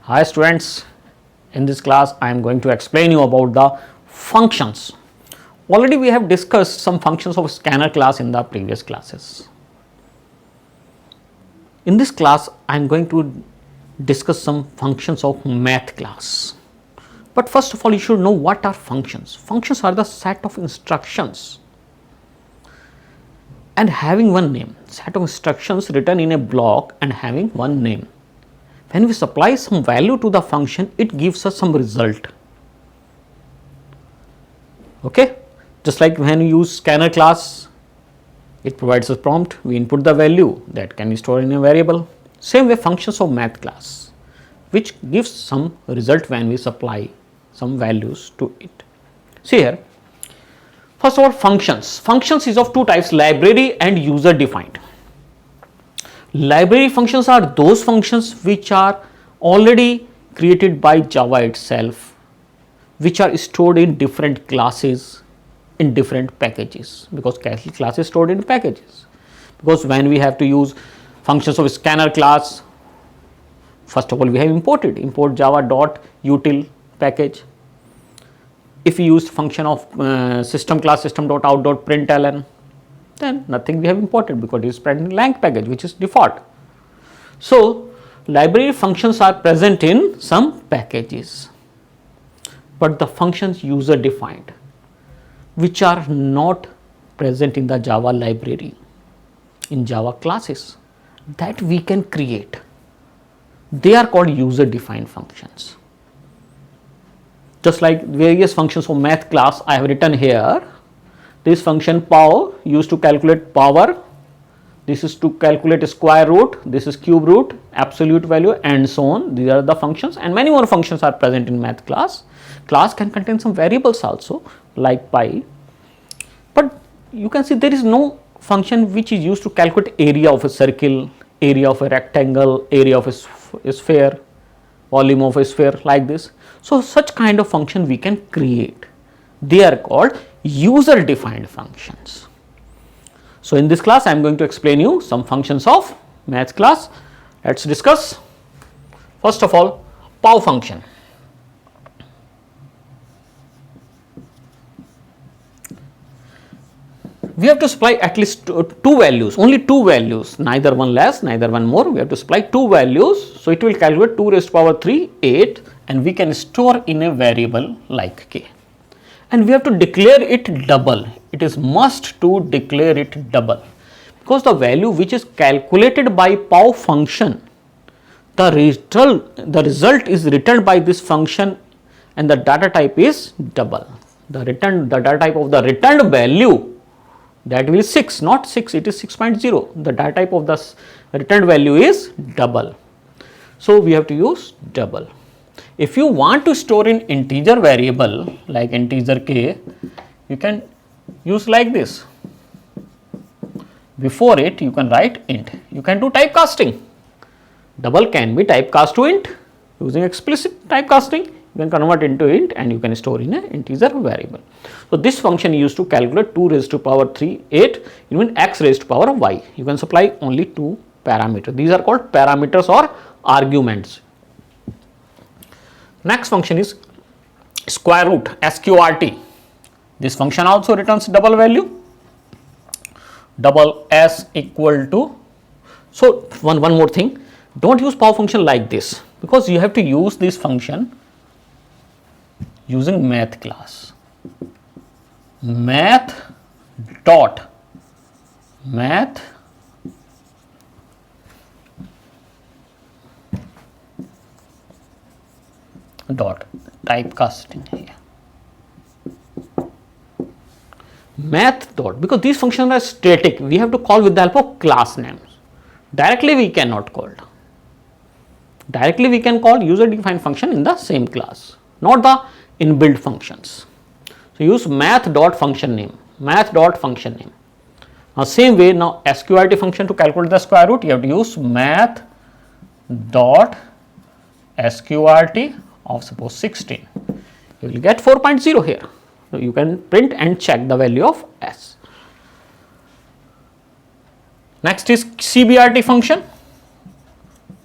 Hi students, in this class I am going to explain you about the functions. Already we have discussed some functions of scanner class in the previous classes. In this class I am going to discuss some functions of math class. But first of all you should know what are functions. Functions are the set of instructions and having one name, set of instructions written in a block and having one name. When we supply some value to the function, it gives us some result. Okay, just like when you use scanner class, it provides a prompt, we input the value that can be stored in a variable. Same way functions of math class, which gives some result when we supply some values to it. See here, first of all functions. Functions is of two types, library and user defined. Library functions are those functions which are already created by Java itself, which are stored in different classes in different packages, because class is stored in packages. Because when we have to use functions of scanner class, first of all we have import java.util package. If we use function of system class system.out.println, then nothing we have imported because it is present in lang package, which is default. So library functions are present in some packages, but the functions user defined, which are not present in the Java library, in Java classes, that we can create, they are called user defined functions. Just like various functions for math class I have written here. This function pow used to calculate power, this is to calculate square root, this is cube root, absolute value, and so on. These are the functions, and many more functions are present in math class. Class can contain some variables also like pi, but you can see there is no function which is used to calculate area of a circle, area of a rectangle, area of a sphere, volume of a sphere, like this. So such kind of function we can create, they are called user defined functions. So in this class I am going to explain you some functions of math class. Let's discuss. First of all, pow function. We have to supply at least two values, only two values, neither one less, neither one more. We have to supply two values, so it will calculate 2 raised to power 3, 8, and we can store in a variable like k. And we have to declare it double. It is must to declare it double, because the value which is calculated by pow function, the result is returned by this function, and the data type is double. The data type of the returned value, that will be 6, not 6, it is 6.0. The data type of the returned value is double. So we have to use double. If you want to store in integer variable like integer k, you can use like this. Before it you can write int. You can do typecasting. Double can be typecast to int using explicit typecasting. You can convert into int and you can store in an integer variable. So this function is used to calculate 2 raised to power 3, 8, even x raised to power y. You can supply only two parameters. These are called parameters or arguments. Next function is square root, sqrt. This function also returns double value, double s equal to. So one more thing, don't use pow function like this, because you have to use this function using math class. Math dot typecasting here. Math dot, because these functions are static, we have to call with the help of class names. Directly we cannot call. Directly we can call user defined function in the same class, not the inbuilt functions. So use math dot function name, math dot function name. Now same way, now sqrt function to calculate the square root, you have to use math dot sqrt of suppose 16. You will get 4.0 here. So you can print and check the value of s. Next is cbrt function.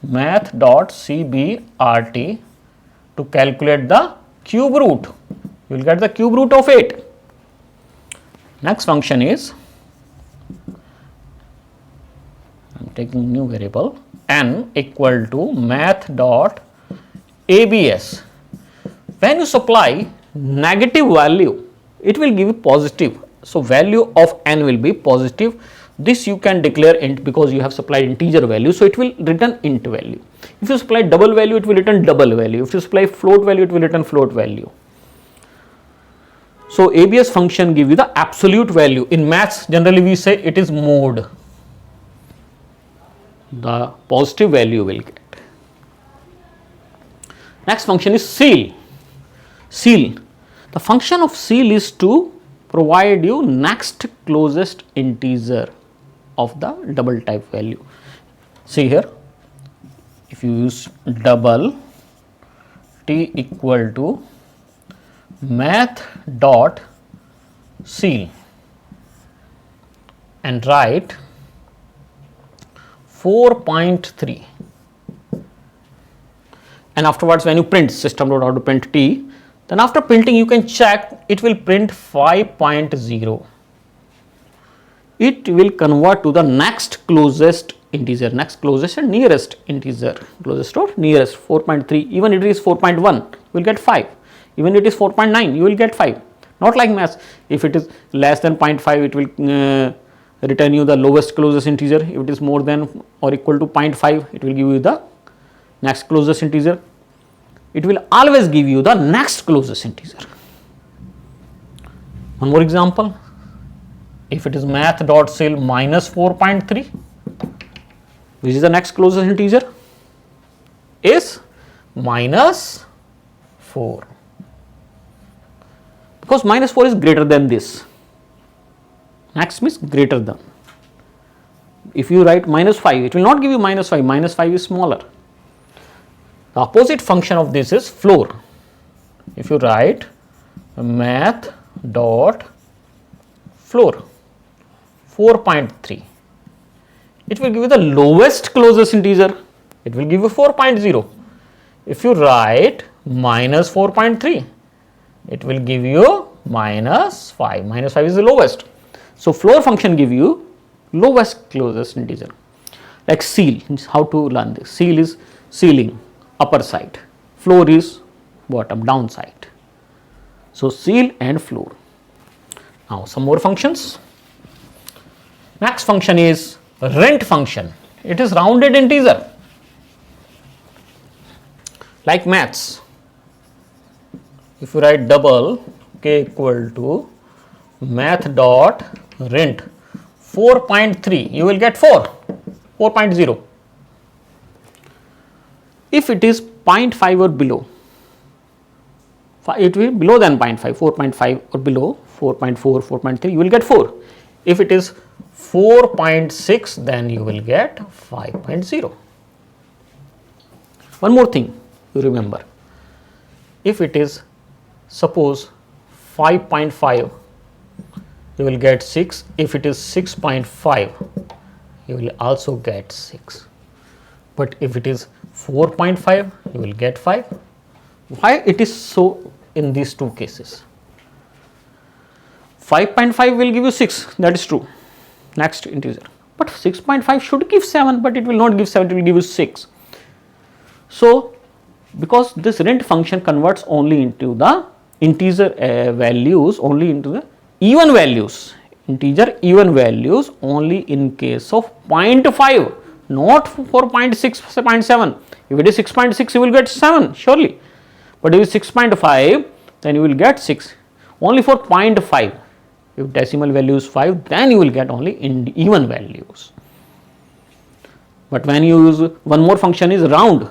math.cbrt to calculate the cube root. You will get the cube root of 8. Next function is, I am taking new variable, n equal to math.abs. When you supply negative value, it will give you positive. So, value of n will be positive. This you can declare int because you have supplied integer value. So, it will return int value. If you supply double value, it will return double value. If you supply float value, it will return float value. So, ABS function give you the absolute value. In maths, generally we say it is mode. The positive value will get. Next function is ceil. Ceil. The function of ceil is to provide you next closest integer of the double type value. See here, if you use double t equal to math dot ceil and write 4.3, and afterwards when you print system.out to print t, then after printing you can check it will print 5.0. It will convert to the next closest integer, next closest and nearest integer, closest or nearest 4.3. Even it is 4.1, you will get 5. Even it is 4.9, you will get 5. Not like maths. If it is less than 0.5, it will return you the lowest closest integer. If it is more than or equal to 0.5, it will give you the next closest integer. It will always give you the next closest integer. One more example. If it is math.ceil minus 4.3, which is the next closest integer, is minus 4. Because minus 4 is greater than this. Next means greater than. If you write minus 5, it will not give you minus 5. Minus 5 is smaller. The opposite function of this is floor. If you write math dot floor 4.3, it will give you the lowest closest integer. It will give you 4.0. If you write minus 4.3, it will give you minus 5. Minus 5 is the lowest. So, floor function give you lowest closest integer. Like ceil, how to learn this? Ceil is ceiling, upper side. Floor is bottom, down side. So, ceil and floor. Now, some more functions. Next function is rent function. It is rounded integer. Like maths. If you write double k equal to math dot rent 4.3, you will get 4.0. If it is 0.5 or below, it will be below than 0.5, 4.5 or below, 4.4, 4.3, you will get 4. If it is 4.6, then you will get 5.0. One more thing you remember, if it is suppose 5.5, you will get 6. If it is 6.5, you will also get 6. But if it is 4.5, you will get 5. Why it is so in these two cases? 5.5 will give you 6, that is true, next integer. But 6.5 should give 7, but it will not give 7, it will give you 6. So, because this rent function converts only into the integer values, only into the even values, integer even values only in case of 0.5, not for 0.6, 0.7. If it is 6.6, you will get 7 surely, but if it is 6.5, then you will get 6 only for 0.5. If decimal value is 5, then you will get only in even values. But when you use one more function is round.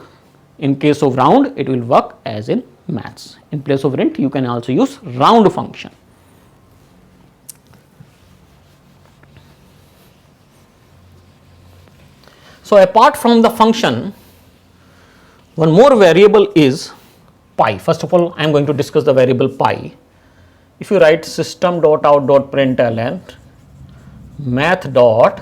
In case of round, it will work as in maths. In place of rent, you can also use round function. So, apart from the function, one more variable is pi. First of all, I am going to discuss the variable pi. If you write system.out.println math dot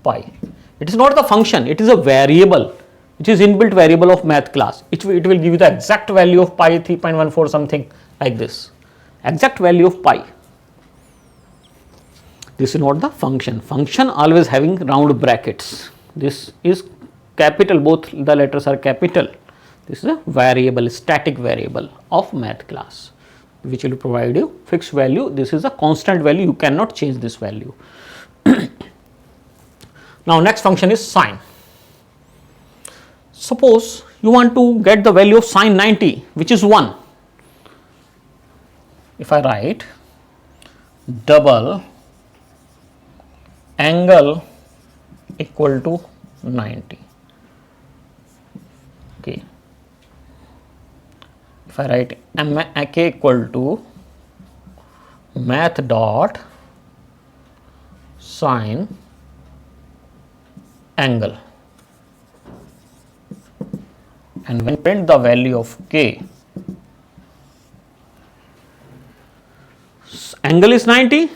pi, it is not the function, it is a variable. which is inbuilt variable of math class. It will give you the exact value of pi 3.14 something like this, exact value of pi. This is not the function. Function always having round brackets. This is capital, both the letters are capital. This is a variable, static variable of math class, which will provide you fixed value. This is a constant value, you cannot change this value. Now next function is sine. Suppose you want to get the value of sine 90, which is 1. If I write double angle equal to 90, okay. If I write k equal to math dot sine angle, and when print the value of k, angle is 90,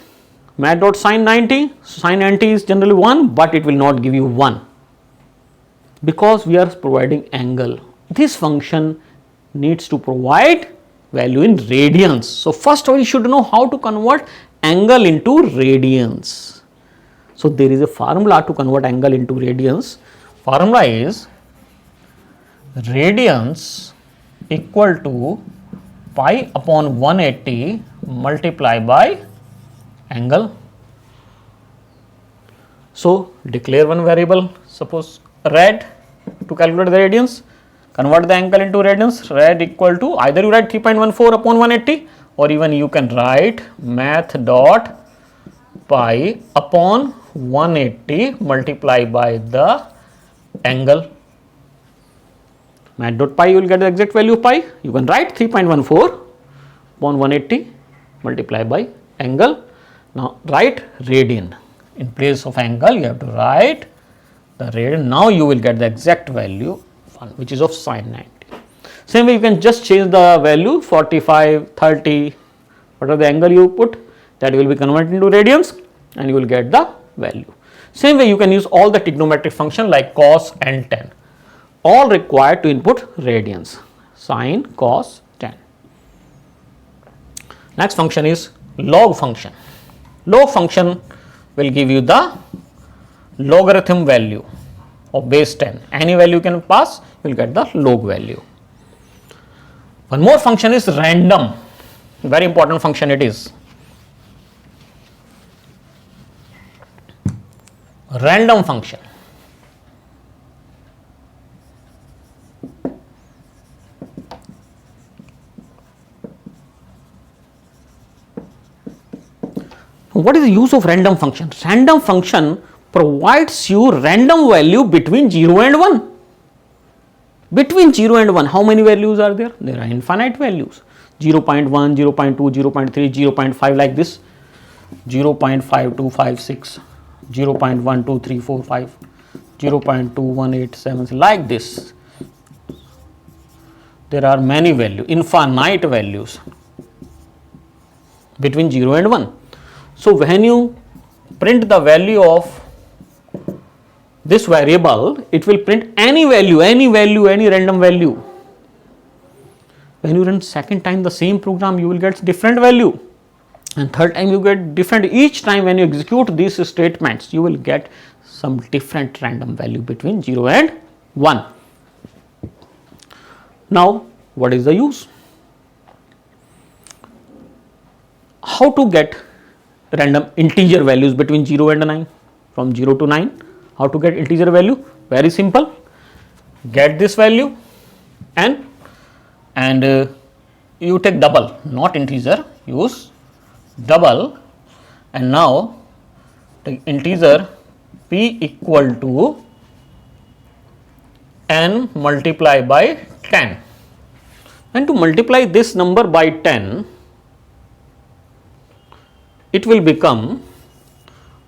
math dot sine 90, sine 90 is generally 1, but it will not give you 1 because we are providing angle. This function needs to provide value in radians. So first of all, you should know how to convert angle into radians. So there is a formula to convert angle into radians. Formula is radians equal to pi upon 180 multiplied by angle. So declare one variable, suppose rad, to calculate the radians. Convert the angle into radians. Rad equal to, either you write 3.14 upon 180, or even you can write math dot pi upon 180 multiplied by the angle. Math dot pi, you will get the exact value of pi. You can write 3.14 upon 180 multiplied by angle. Now write radian. In place of angle, you have to write the radian. Now you will get the exact value, which is of sine 90. Same way you can just change the value 45, 30, whatever the angle you put, that will be converted into radians and you will get the value. Same way you can use all the trigonometric function like cos and tan, all required to input radians, sine, cos, tan. Next function is log function. Log function will give you the logarithm value of base 10. Any value you can pass, you will get the log value. One more function is random. Very important function it is. Random function. What is the use of random function? Random function provides you random value between 0 and 1. Between 0 and 1, how many values are there? There are infinite values. 0.1, 0.2, 0.3, 0.5 like this. 0.5256, 0.12345, 0.2187 like this. There are many values, infinite values between 0 and 1. So when you print the value of this variable, it will print any value, any random value. When you run second time the same program, you will get different value, and third time you get different. Each time when you execute these statements, you will get some different random value between 0 and 1. Now what is the use? How to get random integer values between 0 and 9, from 0 to 9? How to get integer value? Very simple. Get this value and you take double, not integer, use double, and now take integer p equal to n multiply by 10. And to multiply this number by 10, it will become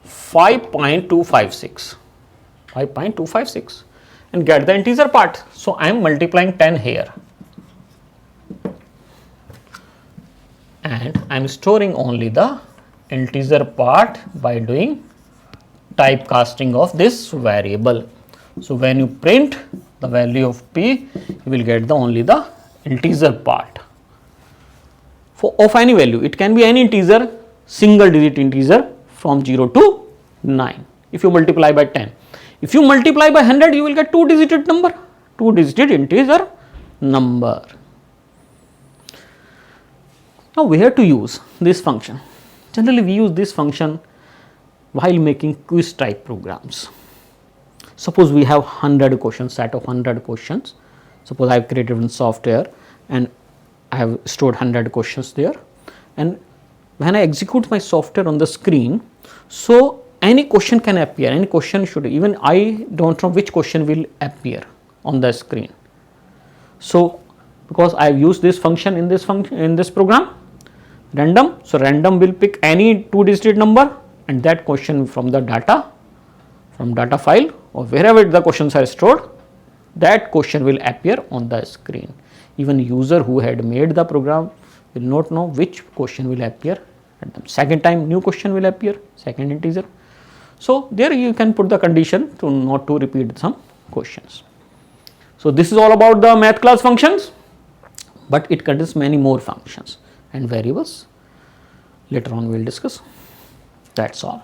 5.256. 5.256 and get the integer part. So I am multiplying 10 here and I am storing only the integer part by doing typecasting of this variable. So when you print the value of p, you will get the only the integer part of any value. It can be any integer, single digit integer from 0 to 9. If you multiply by 10, if you multiply by 100, you will get 2 digit number, 2 digit integer number. Now where to use this function? Generally we use this function while making quiz type programs. Suppose we have 100 questions, set of 100 questions. Suppose I have created one software and I have stored 100 questions there, and when I execute my software on the screen, so any question can appear, any question should, even I don't know which question will appear on the screen. So because I have used this function in this program, random, so random will pick any 2 digit number and that question from the data file or wherever the questions are stored, that question will appear on the screen. Even user who had made the program will not know which question will appear at the second time, new question will appear, second integer. So there you can put the condition to not to repeat some questions. So this is all about the math class functions, but it contains many more functions and variables. Later on we will discuss. That's all.